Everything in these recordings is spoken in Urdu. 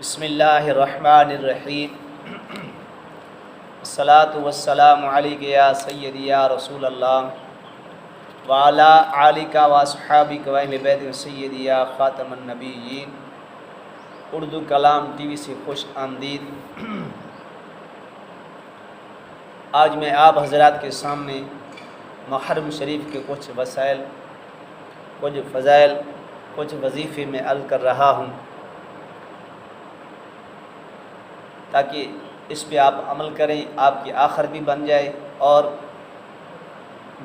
بسم اللہ الرحمن الرحیم الصلاۃ والسلام علیک یا سیدی یا رسول اللہ وعلی آلک و اصحابک و اہل بیتک سیدی یا خاتم النبیین۔ اردو کلام ٹی وی سے خوش آمدید۔ آج میں آپ حضرات کے سامنے محرم شریف کے کچھ وسائل، کچھ فضائل، کچھ وظیفے میں عرض کر رہا ہوں تاکہ اس پہ آپ عمل کریں، آپ کی آخرت بھی بن جائے اور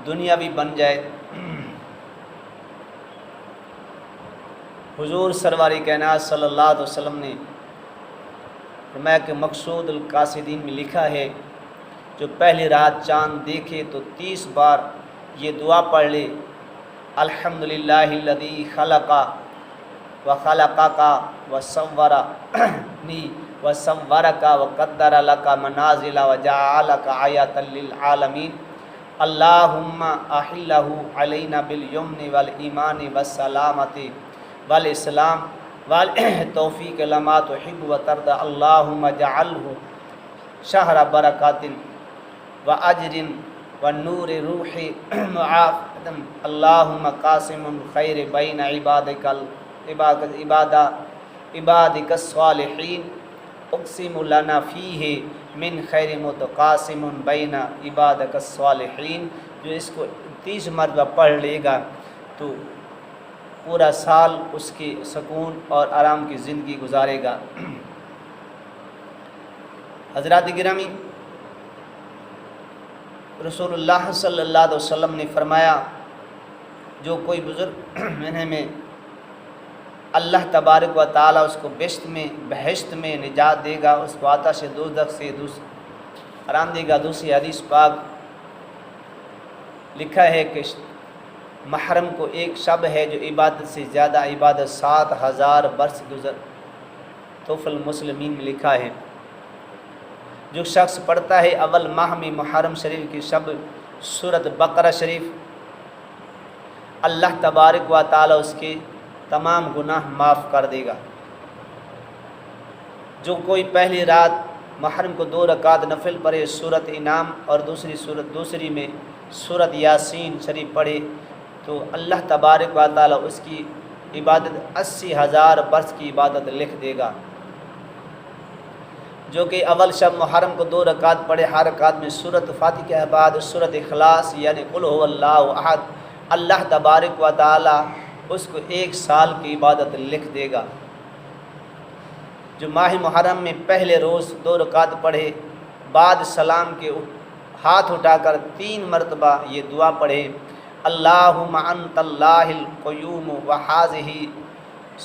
دنیا بھی بن جائے۔ حضور سرور کائنات صلی اللہ علیہ وسلم نے فرمایا کہ مقصود القاصدین میں لکھا ہے جو پہلی رات چاند دیکھے تو 30 بار یہ دعا پڑھ لے، الحمدللہ الذی خلق وخلقک وصورنی وصورک وقدر لک منازل وجعلک آیۃ للعالمین، اللہم احلہ علینا بالیمن والایمان والسلامۃ والاسلام والتوفیق لما تحب وترضى، اللہم اجعلہ شہر برکات واجر ونور روح معافۃ، اللہم قاسم الخیر بین عبادک الصالحین، اقسم لنا فیہ من خیر متقاسم بین عبادک الصالحین۔ جو اس کو 30 مرتبہ پڑھ لے گا تو پورا سال اس کی سکون اور آرام کی زندگی گزارے گا۔ حضرات گرامی، رسول اللہ صلی اللہ علیہ وسلم نے فرمایا جو کوئی بزرگ میں اللہ تبارک و تعالیٰ اس کو بہشت میں نجات دے گا، اس کو آتش دوزخ سے آرام دے گا۔ دوسری حدیث پاک لکھا ہے کہ محرم کو ایک شب ہے جو عبادت سے زیادہ عبادت 7000 برس گزر، توف المسلمین میں لکھا ہے۔ جو شخص پڑھتا ہے اول ماہ میں محرم شریف کی شب سورۃ بقرہ شریف، اللہ تبارک و تعالیٰ اس کے تمام گناہ معاف کر دے گا۔ جو کوئی پہلی رات محرم کو 2 رکعت نفل پڑھے، سورۃ انعام اور دوسری میں سورۃ یاسین شریف پڑھے تو اللہ تبارک و تعالیٰ اس کی عبادت 80,000 برس کی عبادت لکھ دے گا۔ جو کہ اول شب محرم کو 2 رکعت پڑھے، ہر رکعت میں سورۃ فاتحہ کے بعد سورۃ اخلاص یعنی قل هو اللہ احد، اللہ تبارک و تعالیٰ اس کو 1 سال کی عبادت لکھ دے گا۔ جو ماہ محرم میں پہلے روز 2 رکعت پڑھے، بعد سلام کے ہاتھ اٹھا کر 3 مرتبہ یہ دعا پڑھے، اللہم انت اللہ القیوم وہذہ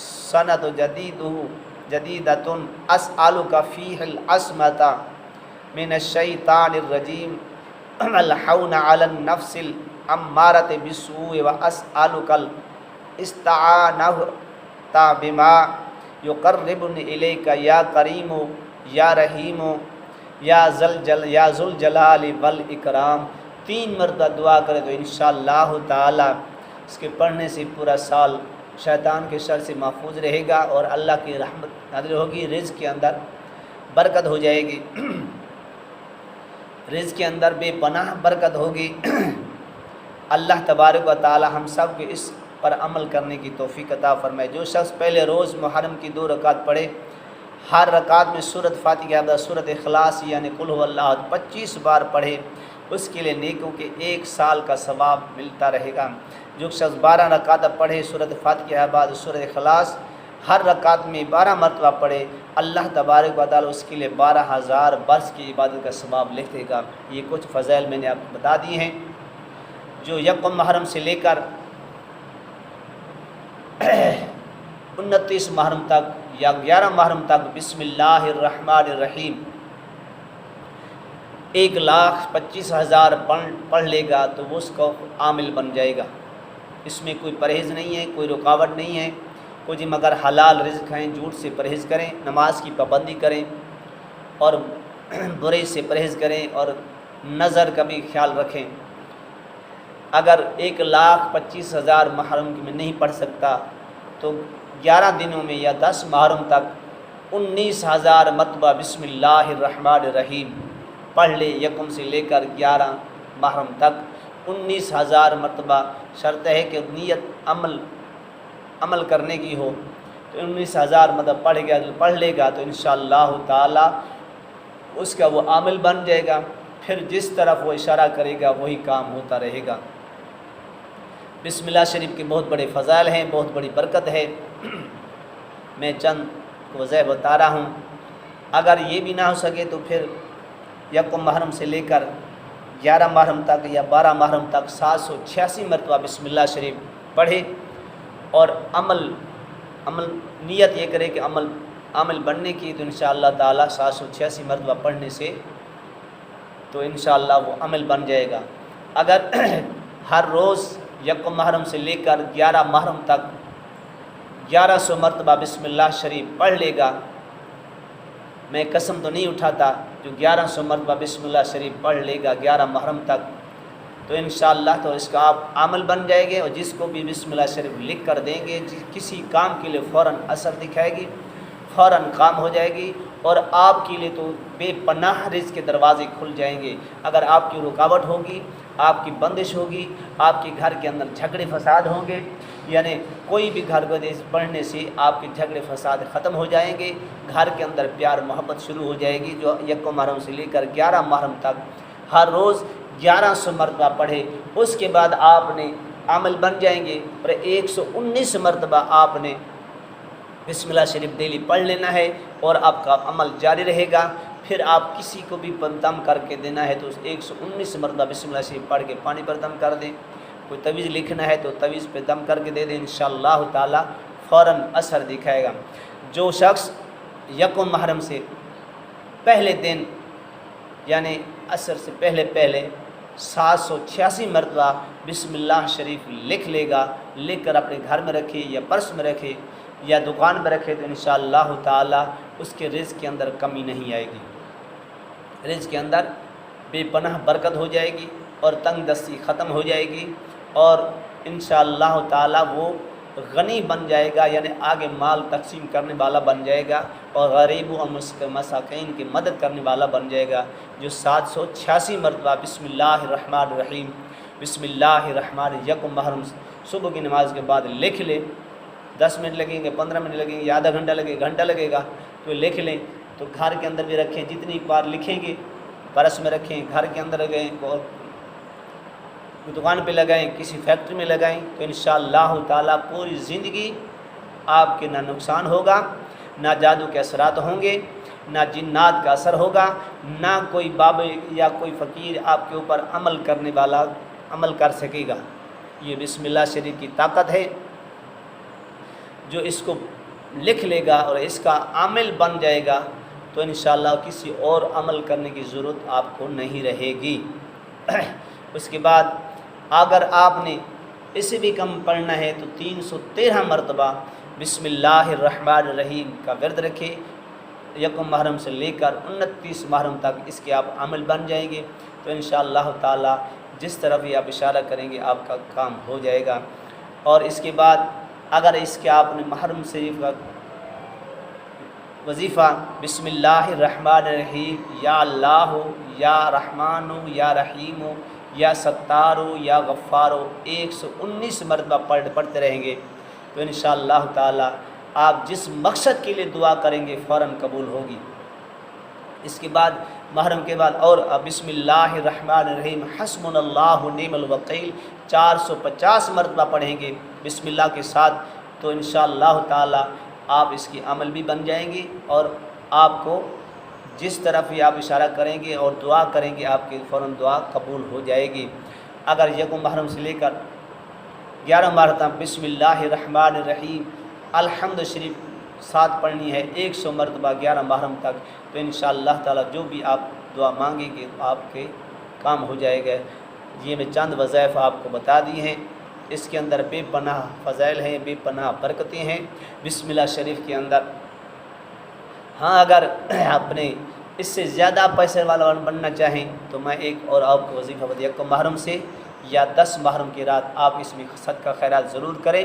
سنۃ جدیدۃ اسألک فیہ العصمۃ من الشیطان الرجیم والحون علی النفس الامارۃ بالسوء واسألک استعانۃ بما یقربنی الیک یا کریم یا رحیم یا ذو الجلال والاکرام۔ 3 مرتبہ دعا کرے تو انشاءاللہ تعالی اس کے پڑھنے سے پورا سال شیطان کے شر سے محفوظ رہے گا اور اللہ کی رحمت نازل ہوگی، رزق کے اندر برکت ہو جائے گی، رزق کے اندر بے پناہ برکت ہوگی۔ اللہ تبارک و تعالی ہم سب کو اس پر عمل کرنے کی توفیق عطا فرمائے۔ جو شخص پہلے روز محرم کی 2 رکعت پڑھے، ہر رکعت میں سورۃ فاتحہ کے بعد سورۃ اخلاص یعنی قل هو اللہ 25 بار پڑھے، اس کے لیے نیکیوں کے 1 سال کا ثواب ملتا رہے گا۔ جو شخص 12 رکعت پڑھے، سورۃ فاتحہ کے بعد سورۃ اخلاص ہر رکعت میں 12 مرتبہ پڑھے، اللہ تبارک و تعالیٰ اس کے لیے 12,000 برس کی عبادت کا ثواب لکھ دے گا۔ یہ کچھ فضائل میں نے آپ کو بتا دی ہیں۔ جو یکم محرم سے لے کر 29 محرم تک یا 11 محرم تک بسم اللہ الرحمن الرحیم 1,25,000 پڑھ لے گا تو وہ اس کو عامل بن جائے گا۔ اس میں کوئی پرہیز نہیں ہے، کوئی رکاوٹ نہیں ہے، کوئی مگر حلال رزق ہیں، جھوٹ سے پرہیز کریں، نماز کی پابندی کریں اور برے سے پرہیز کریں اور نظر کا بھی خیال رکھیں۔ اگر 1,25,000 محرم میں نہیں پڑھ سکتا تو 11 دنوں میں یا 10 محرم تک 19,000 مرتبہ بسم اللہ الرحمن الرحیم پڑھ لے، یکم سے لے کر 11 محرم تک 19,000 مرتبہ۔ شرط ہے کہ نیت عمل کرنے کی ہو، تو 19,000 مرتبہ پڑھ لے گا تو انشاءاللہ تعالی اس کا وہ عامل بن جائے گا، پھر جس طرف وہ اشارہ کرے گا وہی کام ہوتا رہے گا۔ بسم اللہ شریف کے بہت بڑے فضائل ہیں، بہت بڑی برکت ہے، میں چند وضع بتا رہا ہوں۔ اگر یہ بھی نہ ہو سکے تو پھر یکم محرم سے لے کر 11 محرم تک یا 12 محرم تک 786 مرتبہ بسم اللہ شریف پڑھے، اور عمل نیت یہ کرے کہ عمل بننے کی، تو انشاءاللہ تعالی 786 مرتبہ پڑھنے سے تو انشاءاللہ وہ عمل بن جائے گا۔ اگر ہر روز یکم محرم سے لے کر 11 محرم تک 1100 مرتبہ بسم اللہ شریف پڑھ لے گا، میں قسم تو نہیں اٹھاتا، جو 1100 مرتبہ بسم اللہ شریف پڑھ لے گا 11 محرم تک، تو انشاءاللہ تو اس کا آپ عمل بن جائے گے، اور جس کو بھی بسم اللہ شریف لکھ کر دیں گے کسی کام کے لیے فوراً اثر دکھائے گی، فوراً کام ہو جائے گی، اور آپ کے لیے تو بے پناہ رزق کے دروازے کھل جائیں گے۔ اگر آپ کی رکاوٹ ہوگی، آپ کی بندش ہوگی، آپ کے گھر کے اندر جھگڑے فساد ہوں گے، یعنی کوئی بھی گھر کو پڑھنے سے آپ کے جھگڑے فساد ختم ہو جائیں گے، گھر کے اندر پیار محبت شروع ہو جائے گی۔ جو یکم محرم سے لے کر 11 محرم تک ہر روز 1100 مرتبہ پڑھے، اس کے بعد آپ نے عمل بن جائیں گے، اور 119 مرتبہ آپ نے بسم اللہ شریف ڈیلی پڑھ لینا ہے، اور آپ کا عمل جاری رہے گا۔ پھر آپ کسی کو بھی دم کر کے دینا ہے تو 119 مرتبہ بسم اللہ شریف پڑھ کے پانی پر دم کر دیں، کوئی تویز لکھنا ہے تو تویز پہ دم کر کے دے دیں، انشاءاللہ تعالی فوراً اثر دکھائے گا۔ جو شخص یکم محرم سے پہلے دن یعنی عصر سے پہلے 786 مرتبہ بسم اللہ شریف لکھ لے گا، لکھ کر اپنے گھر میں رکھے یا پرس میں رکھے یا دکان میں رکھے، تو انشاءاللہ تعالی اس کے رزق کے اندر کمی نہیں آئے گی، رزق کے اندر بے پناہ برکت ہو جائے گی، اور تنگ دستی ختم ہو جائے گی، اور انشاءاللہ تعالی وہ غنی بن جائے گا، یعنی آگے مال تقسیم کرنے والا بن جائے گا، اور غریبوں اور مساکین کی مدد کرنے والا بن جائے گا۔ جو 786 مرتبہ بسم اللہ الرحمن الرحیم بسم اللہ الرحمن یکم محرم صبح کی نماز کے بعد لکھ لے، 10 منٹ لگیں گے، 15 منٹ لگیں گے، یا آدھا گھنٹہ لگے گا، گھنٹہ لگے گا، تو لکھ لیں، تو گھر کے اندر بھی رکھیں، جتنی بار لکھیں گے برس میں رکھیں، گھر کے اندر لگائیں، اور دکان پہ لگائیں، کسی فیکٹری میں لگائیں، تو انشاءاللہ تعالی پوری زندگی آپ کے نہ نقصان ہوگا، نہ جادو کے اثرات ہوں گے، نہ جنات کا اثر ہوگا، نہ کوئی بابا یا کوئی فقیر آپ کے اوپر عمل کرنے والا عمل کر سکے گا۔ یہ بسم اللہ شریف کی طاقت ہے، جو اس کو لکھ لے گا اور اس کا عامل بن جائے گا تو انشاءاللہ کسی اور عمل کرنے کی ضرورت آپ کو نہیں رہے گی۔ اس کے بعد اگر آپ نے اس سے بھی کم پڑھنا ہے تو 313 مرتبہ بسم اللہ الرحمن الرحیم کا ورد رکھے، یکم محرم سے لے کر 29 محرم تک اس کے آپ عمل بن جائیں گے، تو انشاءاللہ تعالی جس طرف یہ آپ اشارہ کریں گے آپ کا کام ہو جائے گا۔ اور اس کے بعد اگر اس کے آپ نے محرم شریف کا وظیفہ بسم اللہ الرحمن الرحیم یا اللہ یا رحمان یا رحیم یا ستار یا غفار 119 مرتبہ پڑھتے رہیں گے تو انشاءاللہ تعالی آپ جس مقصد کے لیے دعا کریں گے فوراً قبول ہوگی۔ اس کے بعد محرم کے بعد اور بسم اللہ الرحمن الرحیم حسبنا اللہ نعم الوکیل 450 مرتبہ پڑھیں گے بسم اللہ کے ساتھ، تو انشاءاللہ تعالی آپ اس کی عمل بھی بن جائیں گے، اور آپ کو جس طرف یہ آپ اشارہ کریں گے اور دعا کریں گے آپ کی فوراً دعا قبول ہو جائے گی۔ اگر یکم محرم سے لے کر 11 مرتبہ بسم اللہ الرحمن الرحیم الحمد شریف ساتھ پڑھنی ہے 100 مرتبہ 11 محرم تک، تو انشاءاللہ تعالی جو بھی آپ دعا مانگیں گے آپ کے کام ہو جائے گا۔ یہ میں چند وظائف آپ کو بتا دی ہیں، اس کے اندر بے پناہ فضائل ہیں، بے پناہ برکتیں ہیں بسم اللہ شریف کے اندر۔ ہاں اگر اپنے اس سے زیادہ پیسے والا بننا چاہیں تو میں ایک اور آپ کو وظیفہ بتا، یکم محرم سے یا 10 محرم کی رات آپ اس میں صدقہ خیرات ضرور کریں،